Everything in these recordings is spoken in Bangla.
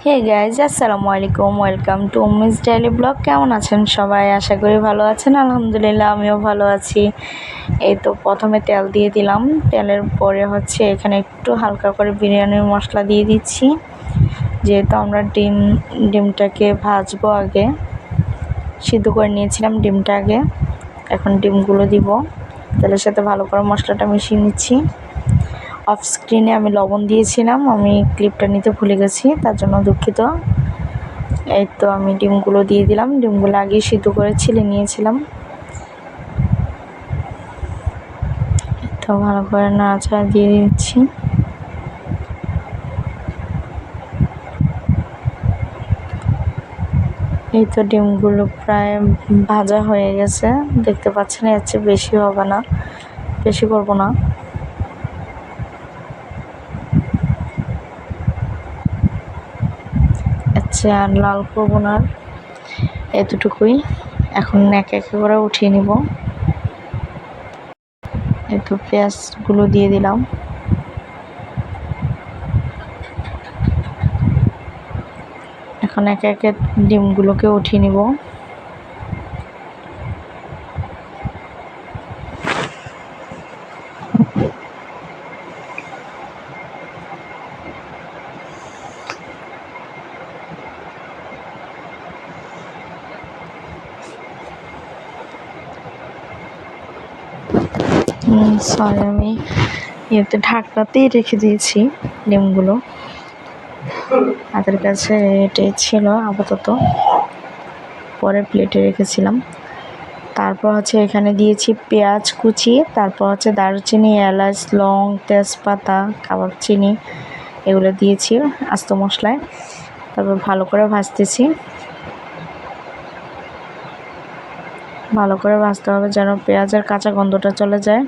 হে গাইজ, আসসালামু আলাইকুম। Welcome to Ummi's daily blog. কেমন আছেন সবাই? আশা করি ভালো আছেন। আলহামদুলিল্লাহ, আমিও ভালো আছি। এই তো প্রথমে তেল দিয়ে দিলাম। তেলের পরে এখানে একটু হালকা করে বিরিয়ানির মশলা দিয়ে দিচ্ছি, যেহেতু আমরা ডিমটাকে ভাজবো। আগে সিদ্ধ করে নিয়েছিলাম ডিমটা আগে। এখন ডিমগুলো দিব, তেলের সাথে ভালো করে মশলাটা মিশিয়ে নিচ্ছি। অফ স্ক্রিনে আমি লবণ দিয়েছিলাম, আমি ক্লিপটা নিতে ভুলে গেছি, তার জন্য দুঃখিত। এই তো আমি ডিমগুলো দিয়ে দিলাম। ডিমগুলো আগে সিদ্ধ করে ছিলে নিয়েছিলাম। তো ভালো করে নাড়াচাড়া দিয়ে দিচ্ছি। এই তো ডিমগুলো প্রায় ভাজা হয়ে গেছে, দেখতে পাচ্ছেন। এর চেয়ে বেশি হবে না, বেশি করবো না। আচ্ছা, আর লাল করবো না, এতটুকুই। এখন এক এক করে উঠিয়ে নিব। এই তো পেঁয়াজগুলো দিয়ে দিলাম। এখন এক একে ডিমগুলোকে উঠিয়ে নিব। সরি, আমি ঢাকনাতেই রেখে দিয়েছি ডিমগুলো। হাতের কাছে এটাই ছিল আপাতত, পরে প্লেটে রেখেছিলাম। তারপর এখানে দিয়েছি পেঁয়াজ কুচি, তারপর দারুচিনি, এলাচ, লং, তেজপাতা, কাবাব চিনি, এগুলো দিয়েছি আস্ত মশলায়। তারপর ভালো করে ভাজতেছি। ভালো করে ভাজতে হবে যেন পেঁয়াজের কাঁচা গন্ধটা চলে যায়।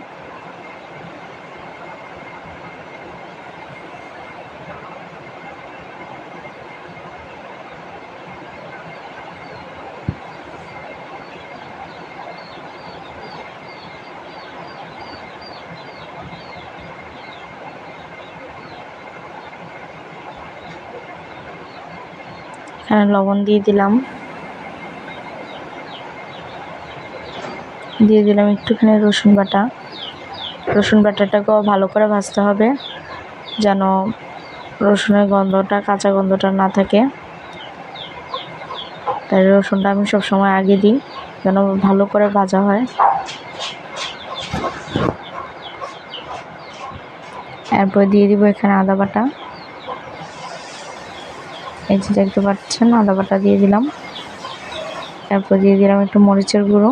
এখানে লবণ দিয়ে দিলাম, একটুখানি রসুন বাটা। রসুন বাটাটাকেও ভালো করে ভাজতে হবে যেন রসুনের গন্ধটা, কাঁচা গন্ধটা না থাকে। তাই রসুনটা আমি সবসময় আগে দিই, যেন ভালো করে ভাজা হয়। এরপর দিয়ে দিব এখানে আদা বাটা। এই যে দেখতে পাচ্ছেন, আদা বাটা দিয়ে দিলাম। এরপর দিয়ে দিলাম একটু মরিচের গুঁড়ো।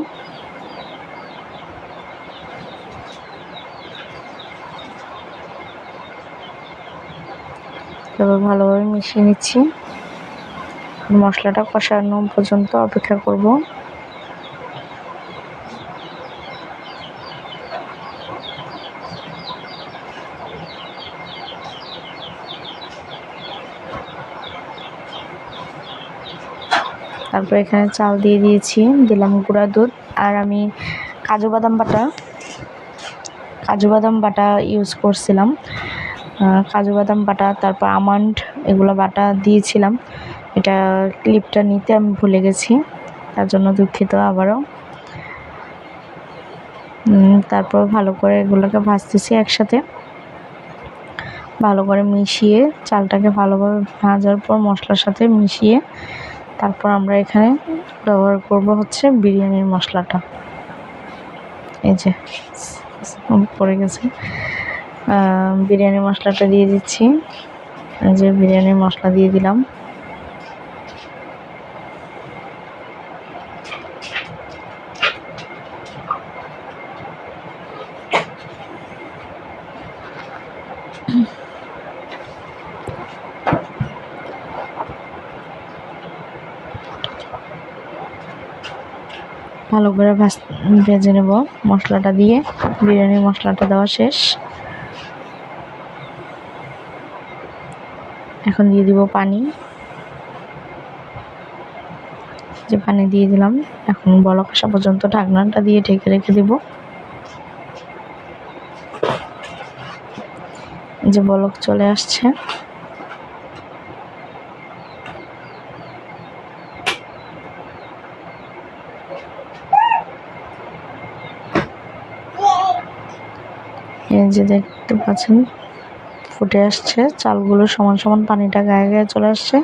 তারপর ভালোভাবে মিশিয়ে নিচ্ছি। মশলাটা কষানো পর্যন্ত অপেক্ষা করব। তারপর এখানে চাল দিয়ে দিয়েছি, দিলাম গুঁড়া দুধ। আর আমি কাজু বাদাম বাটা ইউজ করছিলাম। কাজু বাদাম বাটা, তারপর আমন্ড, এগুলো বাটা দিয়েছিলাম। এটা ক্লিপটা নিতে আমি ভুলে গেছি, তার জন্য দুঃখিত আবারও। তারপর ভালো করে এগুলোকে ভাজতেছি একসাথে, ভালো করে মিশিয়ে। চালটাকে ভালোভাবে ভাজার পর মশলার সাথে মিশিয়ে তারপর আমরা এখানে ব্যবহার করব বিরিয়ানির মশলাটা। এই যে পড়ে গেছে, বিরিয়ানি মশলাটা দিয়ে দিচ্ছি। এই যে বিরিয়ানির মশলা দিয়ে দিলাম। ভালো করে ভেজে নেব মশলাটা দিয়ে। বিরিয়ানির মশলাটা দেওয়া শেষ। এখন দিয়ে দিব পানি। যে পানি দিয়ে দিলাম, এখন বলক আসা পর্যন্ত ঢাকনাটা দিয়ে ঢেকে রেখে দেব। যে বলক চলে আসছে, এই যে দেখতে পাচ্ছেন ফুটে আসছে, চালগুলো সমান সমান পানিটা গায়ে গায়ে চলে আসছে।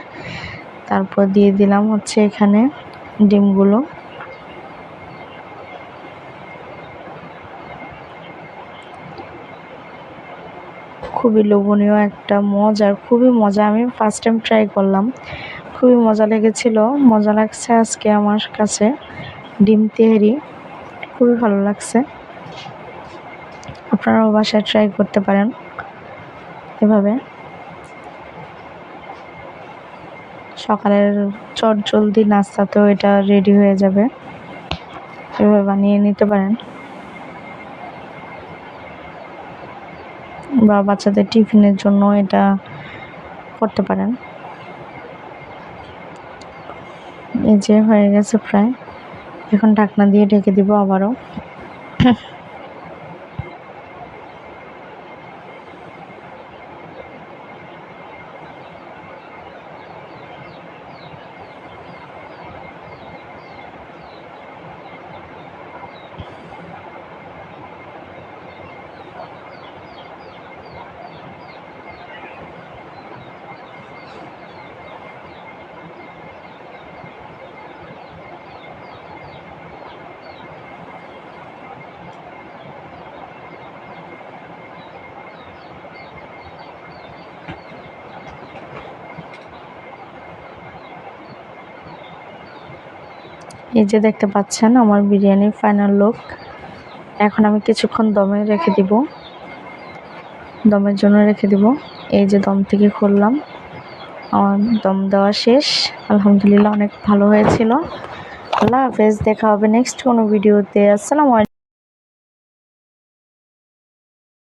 তারপর দিয়ে দিলাম হচ্ছে এখানে ডিমগুলো। খুবই লোভনীয় একটা মজার, খুবই মজা। আমি ফার্স্ট টাইম ট্রাই করলাম, খুবই মজা লেগেছিল, মজা লাগছে আজকে আমার কাছে। ডিম তেহারি খুবই ভালো লাগছে। আপনারাও বাসায় ট্রাই করতে পারেন এভাবে। সকালের চটজলদি নাস্তাতেও এটা রেডি হয়ে যাবে, এভাবে বানিয়ে নিতে পারেন, বা বাচ্চাদের টিফিনের জন্য এটা করতে পারেন। এই যে হয়ে গেছে প্রায়, এখন ঢাকনা দিয়ে ঢেকে দিব আবারও। এই যে দেখতে পাচ্ছেন আমার বিরিয়ানির ফাইনাল লুক। এখন আমি কিছুক্ষণ দমে রেখে দিব, দমের জন্য রেখে দিব। এই যে দম থেকে খুললাম, আমার দম দেওয়া শেষ। আলহামদুলিল্লাহ অনেক ভালো হয়েছিল। আল্লাহ হাফেজ, দেখা হবে নেক্সট কোনো ভিডিওতে। আসসালামু আলাইকুম।